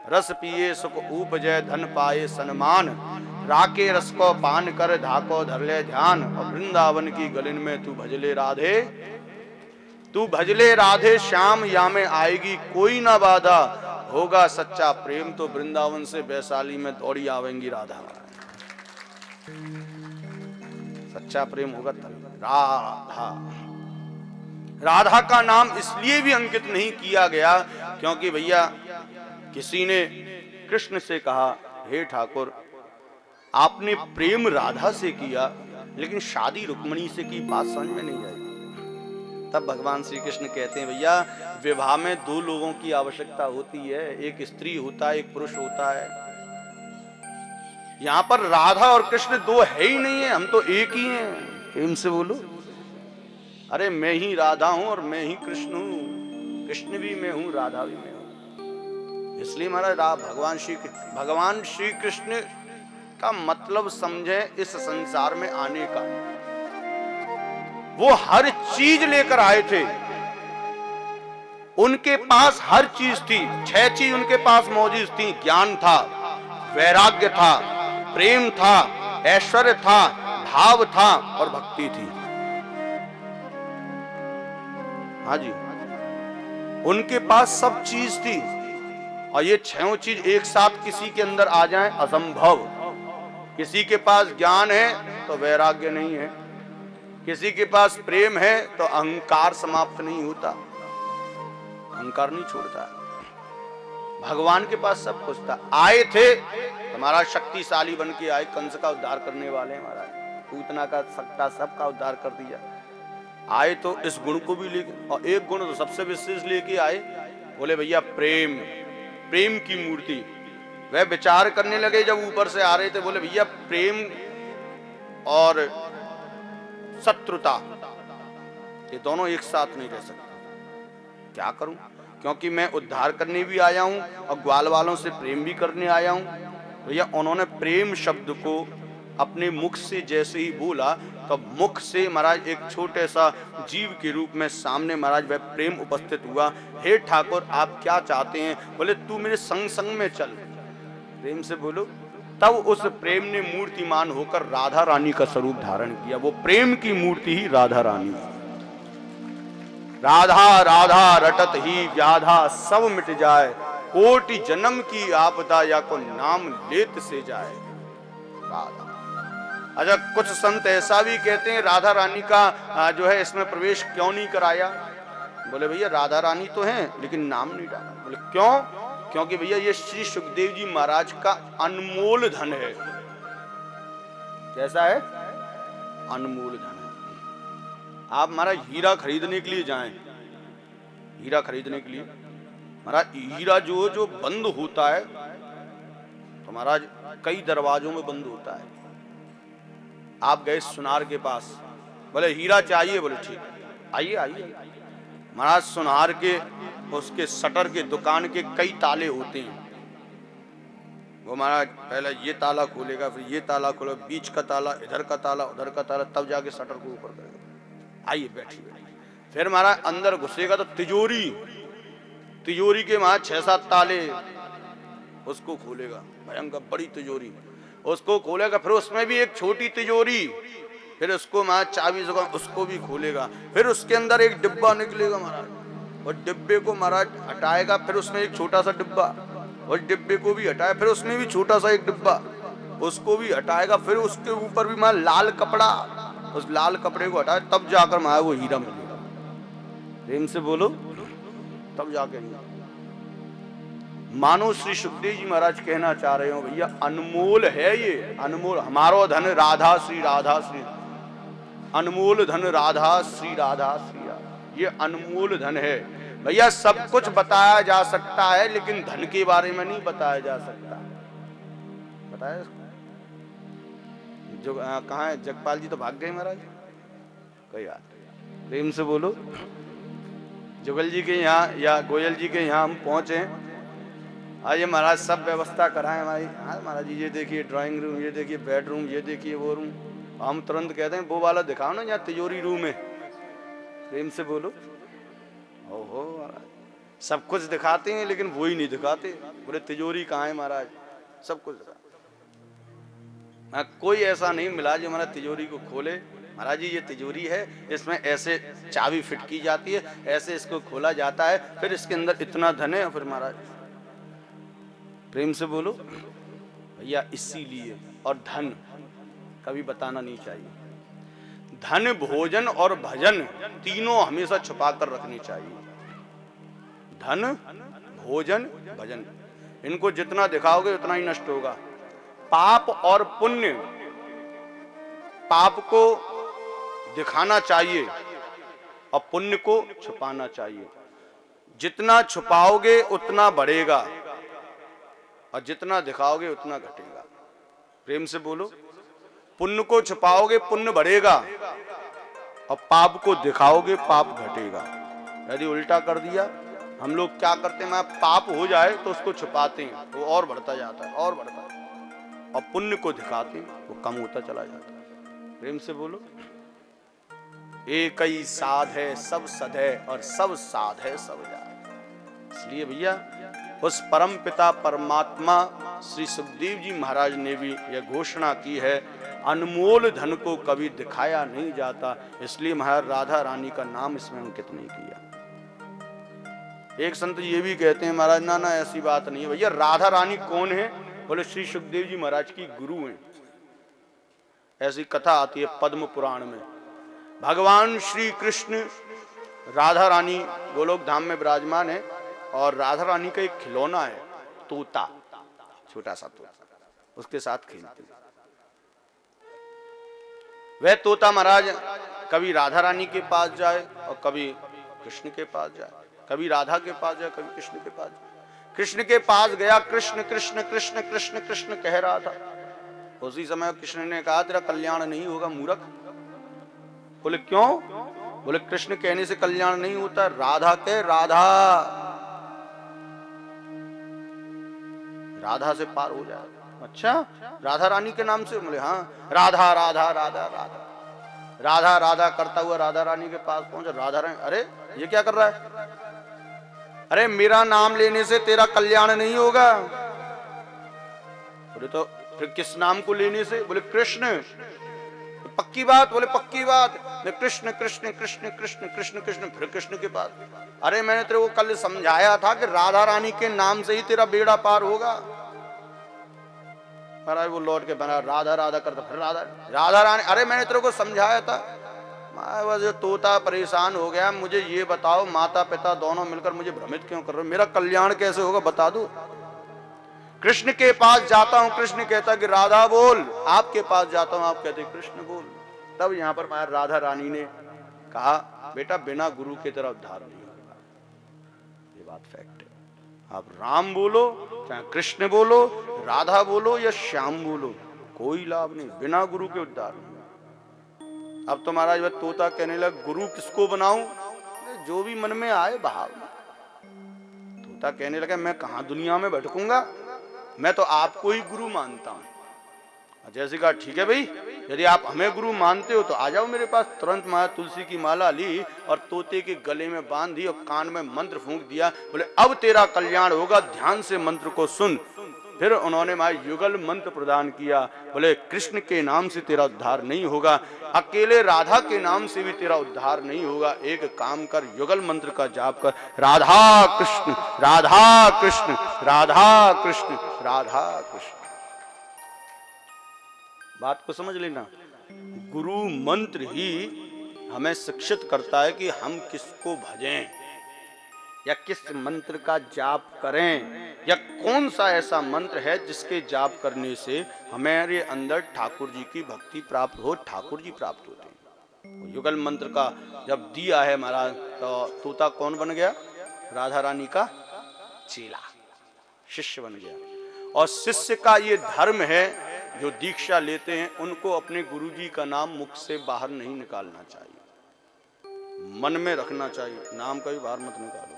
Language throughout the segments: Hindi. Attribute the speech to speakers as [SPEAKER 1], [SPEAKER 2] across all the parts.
[SPEAKER 1] रस पिए सुख उपजय धन पाए सन्मान, राके रस को पान कर धाको धर ले ध्यान। और वृंदावन की गलिन में तू भजले राधे, तू भजले राधे श्याम या में आएगी कोई ना बाधा। होगा सच्चा प्रेम तो वृंदावन से वैशाली में दौड़ी आवेंगी राधा। सच्चा प्रेम होगा तब। राधा, राधा का नाम इसलिए भी अंकित नहीं किया गया क्योंकि भैया किसी ने कृष्ण से कहा, हे ठाकुर आपने प्रेम राधा से किया लेकिन शादी रुक्मणी से की, बात समझ में नहीं आई। तब भगवान श्री कृष्ण कहते हैं, भैया विवाह में दो लोगों की आवश्यकता होती है, एक स्त्री होता है एक पुरुष होता है। यहां पर राधा और कृष्ण दो है ही नहीं है, हम तो एक ही हैं। प्रेम से बोलो, अरे मैं ही राधा हूं और मैं ही कृष्ण हूं, कृष्ण भी मैं हूं राधा भी मैं हूं। इसलिए महाराज भगवान श्री कृष्ण का मतलब समझे इस संसार में आने का। वो हर चीज लेकर आए थे, उनके पास हर चीज थी, 6 चीज उनके पास मौजूद थी। ज्ञान था, वैराग्य था, प्रेम था, ऐश्वर्य था, भाव था और भक्ति थी। हाँ जी, उनके पास सब चीज थी। और ये 6 चीज एक साथ किसी के अंदर आ जाएं असंभव। किसी के पास ज्ञान है तो वैराग्य नहीं है, किसी के पास प्रेम है तो अहंकार समाप्त नहीं होता, अहंकार नहीं छोड़ता। भगवान के पास सब कुछ था। आए थे हमारा शक्तिशाली बन के आए, कंस का उद्धार करने वाले हैं महाराज, पूतना का सकता सबका उद्धार कर दिया। आए तो इस गुण को भी लेके, और एक गुण तो सबसे विशेष लेके आए, बोले भैया प्रेम, प्रेम की मूर्ति। वह विचार करने लगे जब ऊपर से आ रहे थे, बोले भैया प्रेम और शत्रुता ये दोनों एक साथ नहीं रह सकते। क्या करूं, क्योंकि मैं उद्धार करने भी आया हूं और ग्वाल वालों से प्रेम भी करने आया हूं। भैया उन्होंने प्रेम शब्द को अपने मुख से जैसे ही बोला तो मुख से महाराज एक छोटे सा जीव के रूप में सामने महाराज वह प्रेम उपस्थित हुआ। हे ठाकुर आप क्या चाहते हैं? बोले तू मेरे संग संग में चल। प्रेम से बोलो। तब उस प्रेम ने मूर्तिमान होकर राधा रानी का स्वरूप धारण किया। वो प्रेम की मूर्ति ही राधा रानी। राधा राधा रटत ही व्याधा सब मिट जाए, कोटि जन्म की आपदा या को नाम लेत से जाए। राधा। अच्छा कुछ संत ऐसा भी कहते हैं राधा रानी का जो है इसमें प्रवेश क्यों नहीं कराया? बोले भैया राधा रानी तो हैं लेकिन नाम नहीं डाला। बोले क्यों? क्योंकि भैया ये श्री सुखदेव जी महाराज का अनमोल धन है। कैसा है? अनमोल धन है। आप महाराज हीरा खरीदने के लिए जाएं, हीरा खरीदने के लिए महाराज हीरा जो बंद होता है तो महाराज कई दरवाजों में बंद होता है। आप गए सुनार के पास, बोले हीरा चाहिए, बोले ठीक आइए आइए। महाराज सुनार के उसके शटर के दुकान के कई ताले होते हैं। वो महाराज पहले ये ताला खोलेगा, फिर ये ताला खोलेगा, बीच का ताला, इधर का ताला, उधर का ताला, तब जाके शटर को ऊपर करेगा। आइए बैठिए। फिर महाराज अंदर घुसेगा तो तिजोरी, तिजोरी के महाराज 6-7 ताले, उसको खोलेगा, भयंकर बड़ी तिजोरी, उसको खोलेगा। फिर उसमें भी एक छोटी तिजोरी, फिर उसको महाराज चाबी से उसको भी खोलेगा। फिर उसके अंदर एक डिब्बा निकलेगा महाराज, और डिब्बे को महाराज हटाएगा, फिर उसमें एक छोटा सा डिब्बा, और डिब्बे को भी हटाए, फिर उसमें भी छोटा सा एक डिब्बा, उसको भी हटाएगा। फिर उसके ऊपर भी महाराज लाल कपड़ा, उस लाल कपड़े को हटाए, तब जाकर महाराज वो हीरा मिलेगा। प्रेम से बोलो, तब जाके हीरा। मानो श्री सुखदेव जी महाराज कहना चाह रहे हो भैया अनमोल है ये, अनमोल हमारो धन राधा श्री अनमोल धन राधा श्री ये अनमोल धन है। भैया सब कुछ बताया जा सकता है लेकिन धन के बारे में नहीं बताया जा सकता। बताया जो कहाँ है? जगपाल जी तो भाग गए महाराज, कोई बात। प्रेम से बोलो। जुगल जी के यहाँ या गोयल जी के यहाँ हम पहुंचे। आइए महाराज सब व्यवस्था कराएं हमारी। हाँ महाराज जी ये देखिए ड्राइंग रूम, ये देखिए बेडरूम, ये देखिए वो रूम। हम तुरंत कहते हैं वो वाला दिखाओ ना, यहाँ तिजोरी रूम है। प्रेम से बोलो। ओहो महाराज सब कुछ दिखाते हैं लेकिन वो ही नहीं दिखाते। बोले तिजोरी कहाँ है महाराज, सब कुछ दिखाते। कोई ऐसा नहीं मिला जो हमारा तिजोरी को खोले, महाराज जी ये तिजोरी है, इसमें ऐसे चाबी फिट की जाती है, ऐसे इसको खोला जाता है, फिर इसके अंदर इतना धन है। फिर महाराज प्रेम से बोलो भैया, इसीलिए और धन कभी बताना नहीं चाहिए। धन, भोजन और भजन तीनों हमेशा छुपा कर रखनी चाहिए। धन, भोजन, भजन, इनको जितना दिखाओगे उतना ही नष्ट होगा। पाप और पुण्य, पाप को दिखाना चाहिए और पुण्य को छुपाना चाहिए। जितना छुपाओगे उतना बढ़ेगा और जितना दिखाओगे उतना घटेगा। प्रेम से बोलो, पुण्य को छुपाओगे पुण्य बढ़ेगा और पाप को दिखाओगे पाप घटेगा। यदि उल्टा कर दिया, हम लोग क्या करते हैं, पाप हो जाए तो उसको छुपाते हैं, वो और बढ़ता जाता है और बढ़ता है, और पुण्य को दिखाते हैं वो कम होता चला जाता है। प्रेम से बोलो, एक ही साध है सब सद है और सब साध है सब जात। इसलिए भैया उस परम पिता परमात्मा श्री सुखदेव जी महाराज ने भी यह घोषणा की है, अनमोल धन को कभी दिखाया नहीं जाता, इसलिए महाराज राधा रानी का नाम इसमें अंकित नहीं किया। एक संत ये भी कहते हैं महाराज ना ना ऐसी बात नहीं है भैया, राधा रानी कौन है? बोले श्री सुखदेव जी महाराज की गुरु हैं। ऐसी कथा आती है पद्म पुराण में। भगवान श्री कृष्ण राधा रानी गोलोक धाम में विराजमान है और राधा रानी का एक खिलौना है तोता, छोटा सा तोता, उसके साथ खेलते हैं। वह तोता महाराज कभी राधा रानी के पास जाए और कभी कृष्ण के पास जाए, कभी राधा के पास जाए कभी कृष्ण के पास जाए। कृष्ण के पास गया, कृष्ण कृष्ण कृष्ण कृष्ण कृष्ण कह रहा था। उसी समय कृष्ण ने कहा तेरा कल्याण नहीं होगा मूर्ख। बोले क्यों? बोले कृष्ण कहने से कल्याण नहीं होता, राधा के राधा, राधा से पार हो जाए। अच्छा, राधा रानी के नाम से? बोले हाँ, राधा राधा राधा राधा राधा राधा करता हुआ राधा रानी के पास पहुंचा। राधा रानी, अरे ये क्या कर रहा है? अरे मेरा नाम लेने से तेरा कल्याण नहीं होगा। बोले तो फिर किस नाम को लेने से? बोले कृष्ण। पक्की बात? बोले पक्की बात। कृष्ण कृष्ण कृष्ण कृष्ण कृष्ण कृष्ण, फिर कृष्ण के पास। अरे मैंने तेरे को कल समझाया था कि राधा रानी के नाम से ही तेरा बेड़ा पार होगा। महाराज वो लौट के बना राधा राधा करता, फिर राधा राधा रानी। अरे मैंने तेरे को समझाया था। जो तोता परेशान हो गया, मुझे ये बताओ माता पिता दोनों मिलकर मुझे भ्रमित क्यों कर रहे हो? मेरा कल्याण कैसे होगा बता दो। कृष्ण के पास जाता हूं, कृष्ण कहता कि राधा बोल। आपके पास जाता हूं, आप कहते कृष्ण बोल। तब यहां पर महाराज राधा रानी ने कहा बेटा बिना गुरु के तेरा उद्धार नहीं होगा। ये बात फैक्ट है। आप राम बोलो, चाहे कृष्ण बोलो, राधा बोलो या श्याम बोलो, कोई लाभ नहीं, बिना गुरु के उद्धार नहीं। अब तो महाराज वह तोता कहने लगा गुरु किसको बनाऊं? जो भी मन में आए भाव। तोता कहने लगा मैं कहां दुनिया में भटकूंगा, मैं तो आपको ही गुरु मानता हूं। जैसे कहा ठीक है भाई, यदि आप हमें गुरु मानते हो तो आ जाओ मेरे पास। तुरंत महाराज तुलसी की माला ली और तोते के गले में बांध दी और कान में मंत्र फूंक दिया। बोले अब तेरा कल्याण होगा, ध्यान से मंत्र को सुन। फिर उन्होंने महाराज युगल मंत्र प्रदान किया। बोले कृष्ण के नाम से तेरा उद्धार नहीं होगा, अकेले राधा के नाम से भी तेरा उद्धार नहीं होगा। एक काम कर, युगल मंत्र का जाप कर, राधा कृष्ण राधा कृष्ण राधा कृष्ण राधा कृष्ण। बात को समझ लेना, गुरु मंत्र ही हमें शिक्षित करता है कि हम किसको भजें या किस मंत्र का जाप करें, या कौन सा ऐसा मंत्र है जिसके जाप करने से हमारे अंदर ठाकुर जी की भक्ति प्राप्त हो, ठाकुर जी प्राप्त होते हैं। युगल मंत्र का जब दिया है महाराज तो तोता कौन बन गया? राधा रानी का चेला, शिष्य बन गया। और शिष्य का ये धर्म है, जो दीक्षा लेते हैं उनको अपने गुरुजी का नाम मुख से बाहर नहीं निकालना चाहिए, मन में रखना चाहिए, नाम का भी बाहर मत निकालो।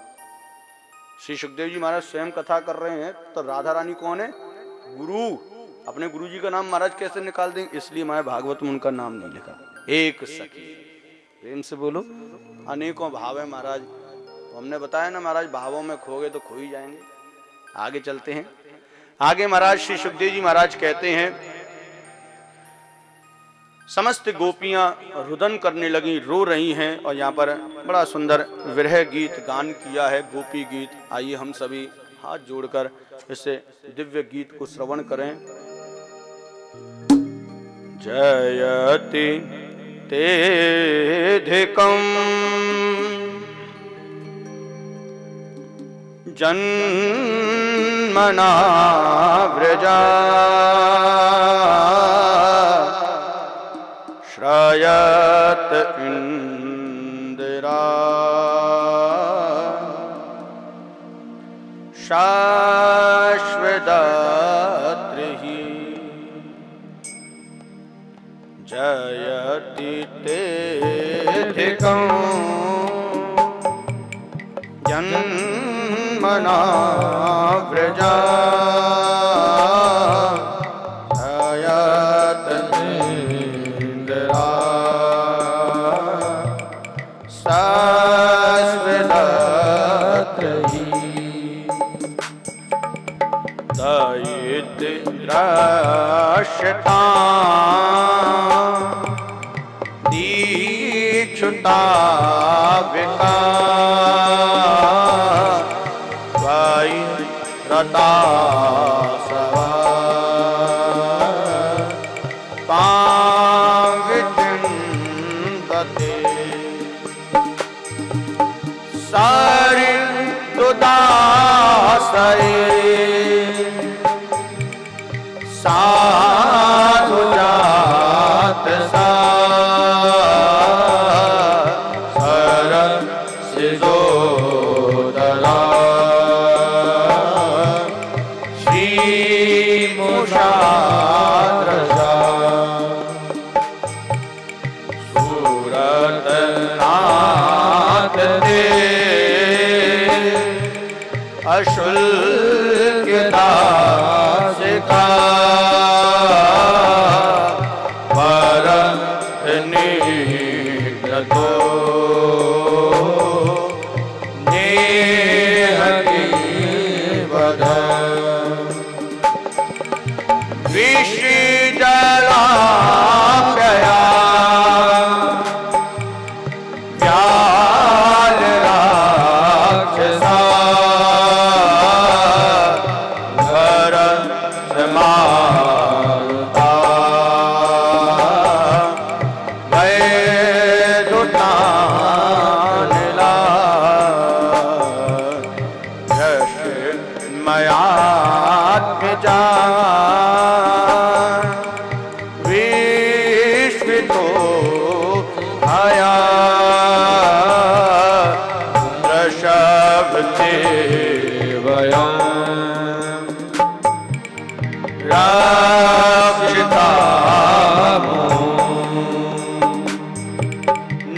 [SPEAKER 1] श्री सुखदेव जी महाराज स्वयं कथा कर रहे हैं तो राधा रानी कौन है? गुरु। अपने गुरुजी का नाम महाराज कैसे निकाल देंगे? इसलिए महाराज भागवत में उनका नाम नहीं लिखा। एक सखी, प्रेम से बोलो, अनेकों भाव है महाराज। हमने बताया ना महाराज, भावों में खो गए तो खो ही जाएंगे। आगे चलते हैं। आगे महाराज श्री सुखदेव जी महाराज कहते हैं, समस्त गोपियां रुदन करने लगी, रो रही हैं। और यहाँ पर बड़ा सुंदर विरह गीत गान किया है, गोपी गीत। आइए हम सभी हाथ जोड़कर इसे दिव्य गीत को श्रवण करें। जयति तेधिकं जन्मना व्रजा श्रयत इंदिरा शाश्वदात्रि जयति तेधिकं जन्मना व्रजा श्रयत इंदिरा शाश्वदात्रि दयिद्राश्यता दीक्षुता विका वैरता सवा पाविचिन्तते सरितुदासये साधु जात सा सरसिजोदरा श्रीमुषाद्रजा सूरतनाथ दे अशुल्क दासिका निग्रतो नेह की वध विषजलाप्यया व्याल राक्षसा घर समाता मयात्मजा विश्वितो भया रशब्दे वयं रक्षिता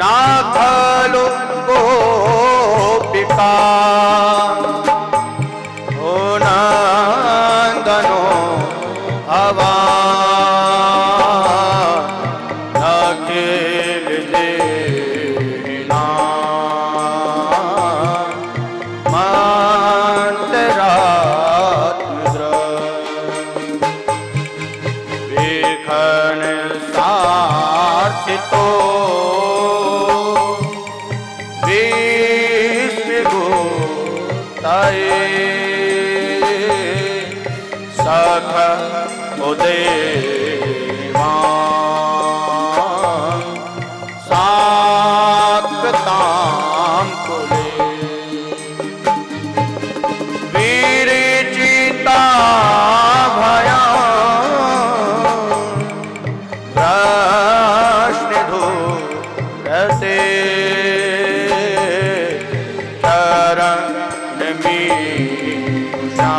[SPEAKER 1] ना खलु गोपिका हवा अखिल देना मंत्रात्मद्र विखन सार्थितो विश्वगुप्ताये सख उदेवां सात्वतां कुले विरचिता भया प्रश्नधूरते चरण मीषा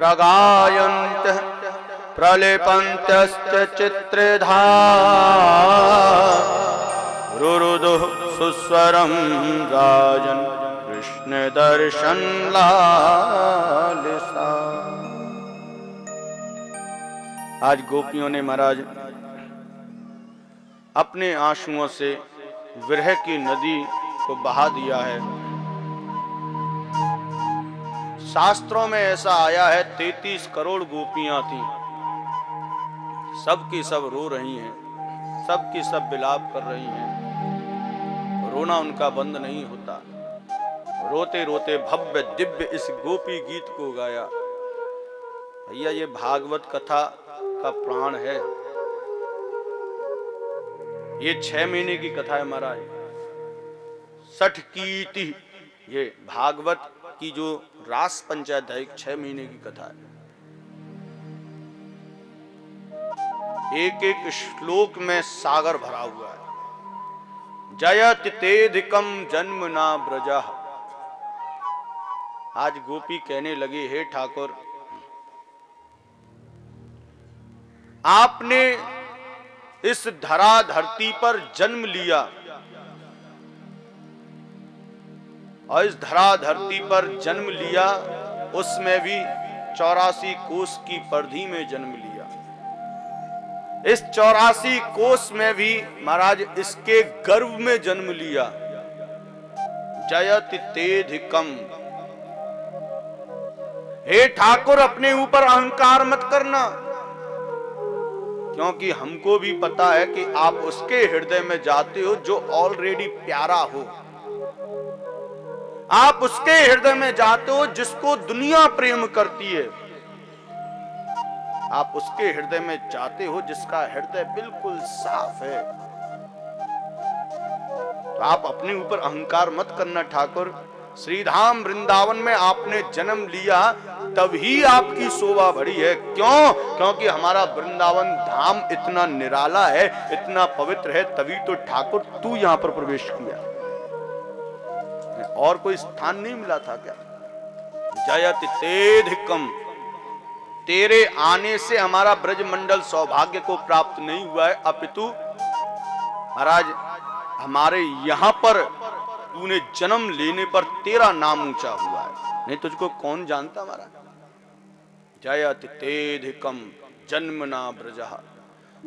[SPEAKER 1] प्रगायन्तः प्रलिपन्तश्च चित्रधा रुरुदुः सुस्वरं राजन् कृष्ण दर्शन लालसा। आज गोपियों ने महाराज अपने आंसुओं से विरह की नदी को बहा दिया है। शास्त्रों में ऐसा आया है 33 करोड़ गोपियां थीं, सब की सब रो रही हैं, सब की सब विलाप कर रही हैं। रोना उनका बंद नहीं होता। रोते रोते भव्य दिव्य इस गोपी गीत को गाया। भैया ये भागवत कथा का प्राण है। ये 6 महीने की कथा है महाराज। 60 कीर्ति, ये भागवत की जो रास पंचायत है 6 महीने की कथा है। एक एक श्लोक में सागर भरा हुआ है। जयति तेधिकम जन्म ना ब्रजा। आज गोपी कहने लगी, हे ठाकुर, आपने इस धरा धरती पर जन्म लिया और इस धरा धरती पर जन्म लिया, उसमें भी 84 कोस की परिधि में जन्म लिया। इस 84 कोस में भी महाराज इसके गर्भ में जन्म लिया। जयति तेधिकम। हे ठाकुर, अपने ऊपर अहंकार मत करना, क्योंकि हमको भी पता है कि आप उसके हृदय में जाते हो जो ऑलरेडी प्यारा हो। आप उसके हृदय में जाते हो जिसको दुनिया प्रेम करती है। आप उसके हृदय में जाते हो जिसका हृदय बिल्कुल साफ है। तो आप अपने ऊपर अहंकार मत करना ठाकुर। श्रीधाम वृंदावन में आपने जन्म लिया, तभी आपकी शोभा बढ़ी है। क्यों? क्योंकि हमारा वृंदावन धाम इतना निराला है, इतना पवित्र है, तभी तो ठाकुर तू यहां पर प्रवेश किया। और कोई स्थान नहीं मिला था क्या? जयति तेधिकम। तेरे आने से हमारा ब्रजमंडल सौभाग्य को प्राप्त नहीं हुआ है, अपितु महाराज हमारे यहां पर तूने जन्म लेने पर तेरा नाम ऊंचा हुआ है। नहीं तुझको कौन जानता महाराज। जयति तेधिकम जन्मना ब्रजः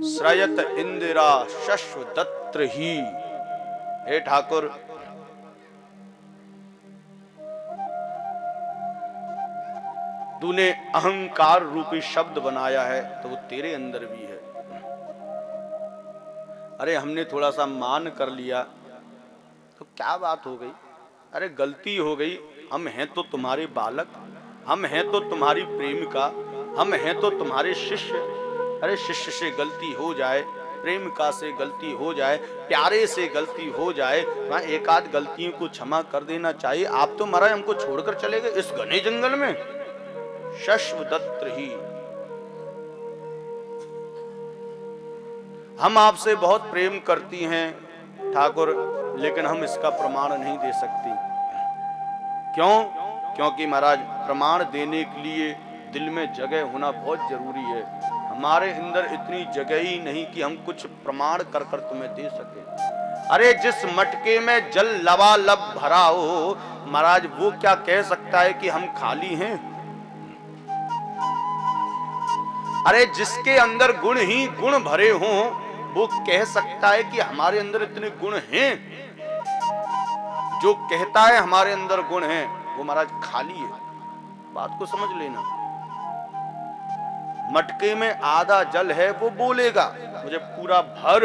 [SPEAKER 1] श्रयत इंदिरा शश्वदत्र ही। हे ठाकुर, तूने अहंकार रूपी शब्द बनाया है तो वो तेरे अंदर भी है। अरे हमने थोड़ा सा मान कर लिया तो क्या बात हो गई? अरे गलती हो गई, हम हैं तो तुम्हारे बालक, हम हैं तो तुम्हारी प्रेमिका, हम हैं तो तुम्हारे शिष्य। अरे शिष्य से गलती हो जाए, प्रेमिका से गलती हो जाए, प्यारे से गलती हो जाए, वहाँ एक आध गलतियों को क्षमा कर देना चाहिए। आप तो महाराज हमको छोड़कर चले गए इस घने जंगल में। शश्वदत्र ही। हम आपसे बहुत प्रेम करती हैं ठाकुर, लेकिन हम इसका प्रमाण नहीं दे सकती। क्यों? क्योंकि महाराज प्रमाण देने के लिए दिल में जगह होना बहुत जरूरी है। हमारे अंदर इतनी जगह ही नहीं कि हम कुछ प्रमाण कर कर तुम्हें दे सके। अरे जिस मटके में जल लबालब भरा हो महाराज, वो क्या कह सकता है कि हम खाली हैं? अरे जिसके अंदर गुण ही गुण भरे हों, वो कह सकता है कि हमारे अंदर इतने गुण हैं? जो कहता है हमारे अंदर गुण हैं, वो महाराज खाली है। बात को समझ लेना। मटके में आधा जल है, वो बोलेगा मुझे पूरा भर,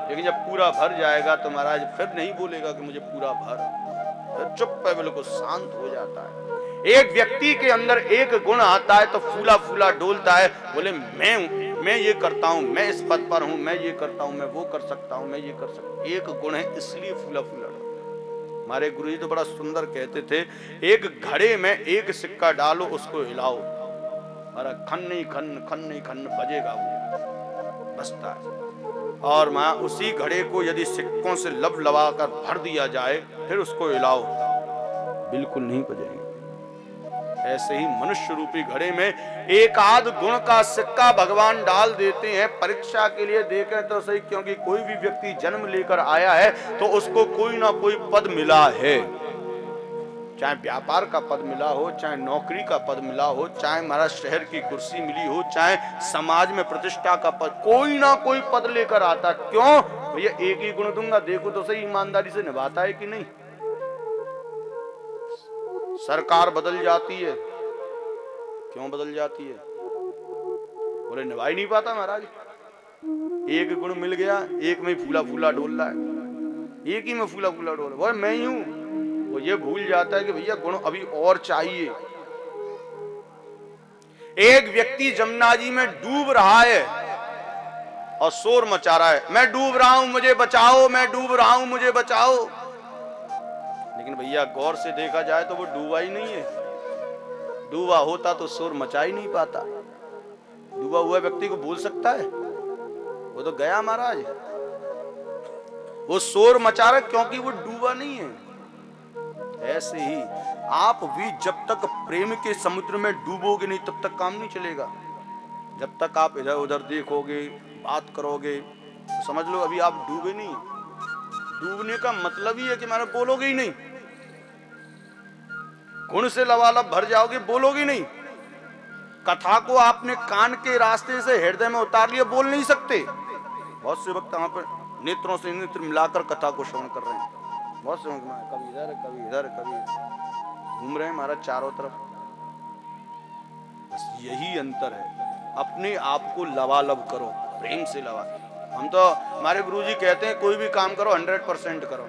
[SPEAKER 1] लेकिन जब पूरा भर जाएगा तो महाराज फिर नहीं बोलेगा कि मुझे पूरा भर। चुप है, बिल्कुल शांत हो जाता है। एक व्यक्ति के अंदर एक गुण आता है तो फूला फूला डोलता है, बोले मैं ये करता हूं, मैं इस पद पर हूं, मैं ये करता हूं, मैं वो कर सकता हूं, मैं ये कर सकता हूं। एक गुण है इसलिए फूला फूला डोलता। हमारे गुरुजी तो बड़ा सुंदर कहते थे, एक घड़े में एक सिक्का डालो, उसको हिलाओ, अरे खन नहीं खन, खन नहीं खन बजेगा, वो बजता है। और मां उसी घड़े को यदि सिक्कों से लब लबा कर भर दिया जाए, फिर उसको हिलाओ, बिल्कुल नहीं बजेगी। ऐसे ही मनुष्य रूपी घड़े में एक आध गुण का सिक्का भगवान डाल देते हैं। परीक्षा के लिए देखें तो सही, क्योंकि कोई भी व्यक्ति जन्म लेकर आया है तो उसको कोई ना कोई पद मिला है, चाहे व्यापार का पद मिला हो, चाहे नौकरी का पद मिला हो, चाहे हमारा शहर की कुर्सी मिली हो, चाहे समाज में प्रतिष्ठा का पद, कोई ना कोई पद लेकर आता। क्यों भैया? एक ही गुण दूंगा, देखो तो सही ईमानदारी से निभाता है कि नहीं। सरकार बदल जाती है, क्यों बदल जाती है? बोले निभा ही नहीं पाता महाराज। एक गुण मिल गया, एक में फूला फूला डोल रहा है, एक ही में फूला फूला डोल रहा है, मैं ही हूं। वो ये भूल जाता है कि भैया गुण अभी और चाहिए। एक व्यक्ति जमुना जी में डूब रहा है और शोर मचा रहा है, मैं डूब रहा हूं मुझे बचाओ, मैं डूब रहा हूं मुझे बचाओ। लेकिन भैया गौर से देखा जाए तो वो डूबा ही नहीं है। डूबा होता तो शोर मचा ही नहीं पाता। डूबा हुआ व्यक्ति को भूल सकता है? वो तो गया महाराज। वो शोर मचा रहा क्योंकि वो डूबा नहीं है। ऐसे ही आप भी जब तक प्रेम के समुद्र में डूबोगे नहीं तब तक काम नहीं चलेगा। जब तक आप इधर उधर देखोगे, बात करोगे, तो समझ लो अभी आप डूबे नहीं। डूबने का मतलब ही है कि मानो बोलोगे ही नहीं। गुण से लबालब भर जाओगे, बोलोगे नहीं। कथा को आपने कान के रास्ते से हृदय में उतार लिया, बोल नहीं सकते। बहुत से वक्त वहां पर नेत्रों से नेत्र मिलाकर कथा को श्रवण कर रहे हैं। बहुत से कभी इधर कभी इधर कभी घूम रहे हैं महाराज चारों तरफ। बस यही अंतर है। अपने आप को लबालब करो, प्रेम से लबालब। हम तो हमारे गुरुजी कहते हैं कोई भी काम करो 100% करो।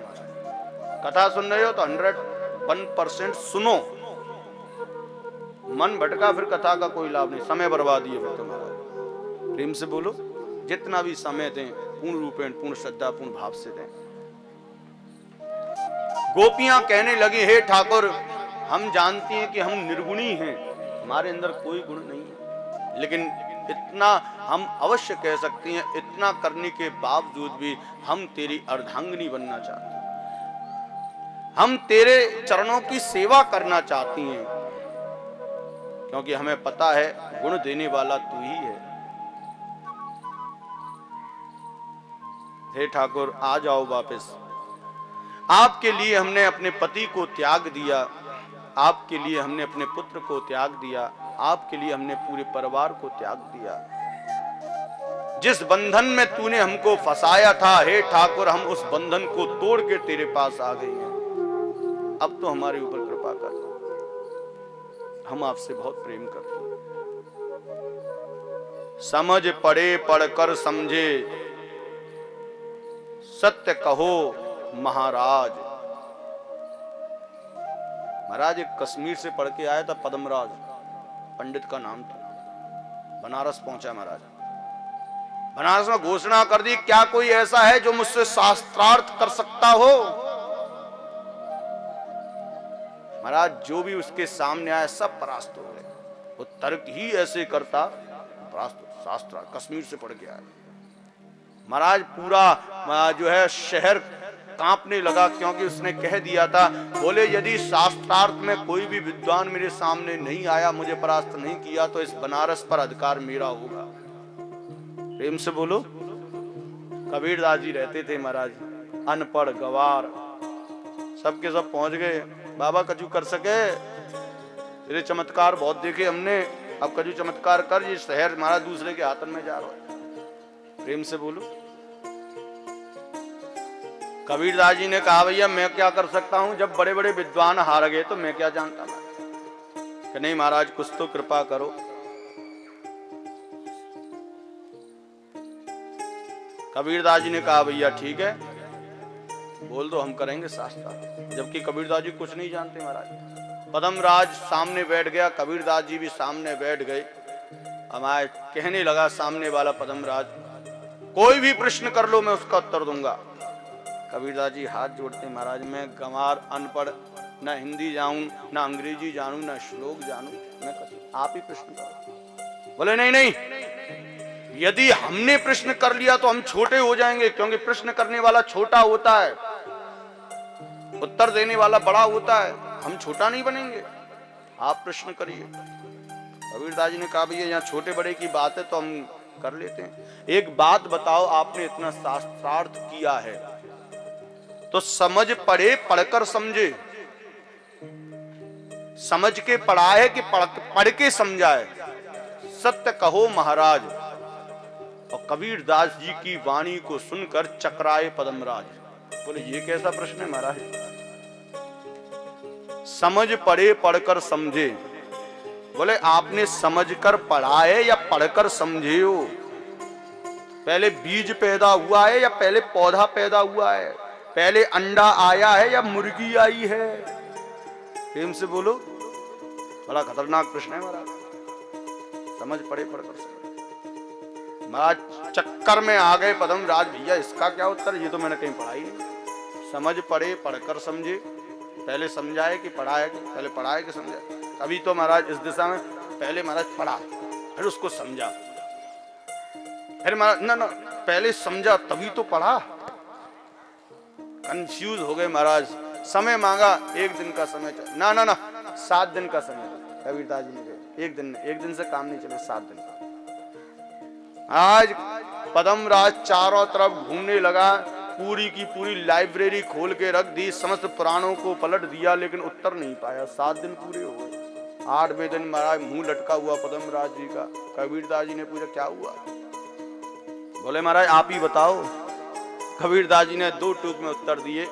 [SPEAKER 1] कथा सुन रहे हो तो 101% सुनो। मन भटका फिर कथा का कोई लाभ नहीं, समय बर्बादी है फिर तुम्हारा। प्रेम से बोलो, जितना भी समय दें पूर्ण रूपेण, पूर्ण श्रद्धा, पूर्ण भाव से दें। गोपियां कहने लगी, हे ठाकुर हम जानती हैं कि हम निर्गुणी हैं, हमारे अंदर कोई गुण नहीं है, लेकिन इतना हम अवश्य कह सकती हैं, इतना करने के बावजूद भी हम तेरी अर्धांगिनी बनना चाहते हैं। हम तेरे चरणों की सेवा करना चाहती हैं, क्योंकि हमें पता है गुण देने वाला तू ही है। हे ठाकुर आ जाओ वापस। आपके लिए हमने अपने पति को त्याग दिया, आपके लिए हमने अपने पुत्र को त्याग दिया, आपके लिए हमने पूरे परिवार को त्याग दिया। जिस बंधन में तूने हमको फंसाया था, हे ठाकुर हम उस बंधन को तोड़ के तेरे पास आ गए हैं। अब तो हमारे ऊपर कृपा कर, हम आपसे बहुत प्रेम करते हैं। समझ पड़े पढ़कर समझे, सत्य कहो महाराज। महाराज एक कश्मीर से पढ़ के आया था, पद्मराज पंडित का नाम था। बनारस पहुंचा महाराज। बनारस में घोषणा कर दी, क्या कोई ऐसा है जो मुझसे शास्त्रार्थ कर सकता हो? महाराज जो भी उसके सामने आया सब परास्त हो गए। वो तर्क ही ऐसे करता, परास्त। शास्त्रार्थ कश्मीर से पढ़ के आया महाराज। पूरा जो है शहर कांपने लगा, क्योंकि उसने कह दिया था, बोले यदि शास्त्रार्थ में कोई भी विद्वान मेरे सामने नहीं आया, मुझे परास्त नहीं किया, तो इस बनारस पर अधिकार मेरा होगा। प्रेम से बोलो। कबीरदास जी रहते थे महाराज, अनपढ़ गवार, सबके सब पहुंच गए। बाबा कछु कर सके? तेरे चमत्कार बहुत देखे हमने, अब कछु चमत्कार कर, ये शहर महाराज दूसरे के हाथन में जा रहा है। प्रेम से बोलो। कबीरदास जी ने कहा, भैया मैं क्या कर सकता हूं, जब बड़े बड़े विद्वान हार गए तो मैं क्या जानता मैं। कि नहीं महाराज कुछ तो कृपा करो। कबीरदास जी ने कहा, भैया ठीक है बोल दो, हम करेंगे शास्त्रार्थ। जबकि कबीरदास जी कुछ नहीं जानते महाराज। पद्मराज सामने बैठ गया, कबीरदास जी भी सामने बैठ गए। हमारे कहने लगा सामने वाला पद्मराज, कोई भी प्रश्न कर लो मैं उसका उत्तर दूंगा। कबीरदास जी हाथ जोड़ते, महाराज मैं गंवार अनपढ़, ना हिंदी जानूं, ना अंग्रेजी जानूं, ना श्लोक जानूं, मैं आप ही प्रश्न करो। बोले नहीं नहीं, यदि हमने प्रश्न कर लिया तो हम छोटे हो जाएंगे, क्योंकि प्रश्न करने वाला छोटा होता है, उत्तर देने वाला बड़ा होता है, हम छोटा नहीं बनेंगे। आप प्रश्न करिए। कबीरदास जी ने कहा भैया यहाँ छोटे बड़े की बात है तो हम कर लेते हैं। एक बात बताओ, आपने इतना शास्त्रार्थ किया है तो समझ पढ़े पढ़कर समझे, समझ के पढ़ा है कि पढ़ के समझा है? सत्य कहो महाराज। और कबीरदास जी की वाणी को सुनकर चकराए पद्मराज। बोले ये कैसा प्रश्न है महाराज? समझ पढ़े पढ़कर समझे। बोले आपने समझकर पढ़ा है या पढ़कर समझे हो? पहले बीज पैदा हुआ है या पहले पौधा पैदा हुआ है? पहले अंडा आया है या मुर्गी आई है? प्रेम से बोलो, बड़ा खतरनाक प्रश्न है महाराज। समझ पढ़े पढ़कर समझे। महाराज चक्कर में आ गए पद्मराज, भैया इसका क्या उत्तर? ये तो मैंने कहीं पढ़ा ही नहीं। समझ पढ़े पढ़कर समझे, पहले समझा है कि पढ़ा है? पहले पढ़ा है कि समझा? अभी तो महाराज इस दिशा में पहले महाराज पढ़ा फिर उसको समझा, फिर महाराज ना पहले समझा तभी तो पढ़ा। कंफ्यूज हो गए महाराज। समय मांगा, एक दिन का समय ना 7 दिन का समय। कबीरदास जी ने एक दिन से काम नहीं चले, 7 दिन का। आज पद्मराज चारों तरफ घूमने लगा, पूरी की पूरी लाइब्रेरी खोल के रख दी, समस्त पुराणों को पलट दिया, लेकिन उत्तर नहीं पाया। 7 दिन पूरे हो गए। 8वें दिन महाराज मुंह लटका हुआ पद्मराज जी का। कबीरदास जी ने पूछा क्या हुआ? बोले महाराज आप ही बताओ। कबीरदास जी ने 2 टूक में उत्तर दिए।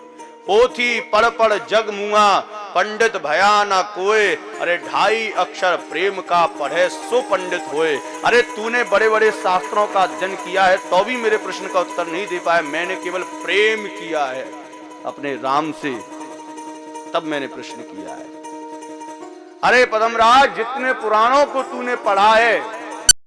[SPEAKER 1] पोथी पढ़ पढ़ जग मुआ, पंडित भया ना कोय। अरे 2.5 अक्षर प्रेम का पढ़े सो पंडित होए। अरे तूने बड़े बड़े शास्त्रों का अध्ययन किया है तो भी मेरे प्रश्न का उत्तर नहीं दे पाया। मैंने केवल प्रेम किया है अपने राम से, तब मैंने प्रश्न किया है। अरे पद्मराज जितने पुराणों को तूने पढ़ा है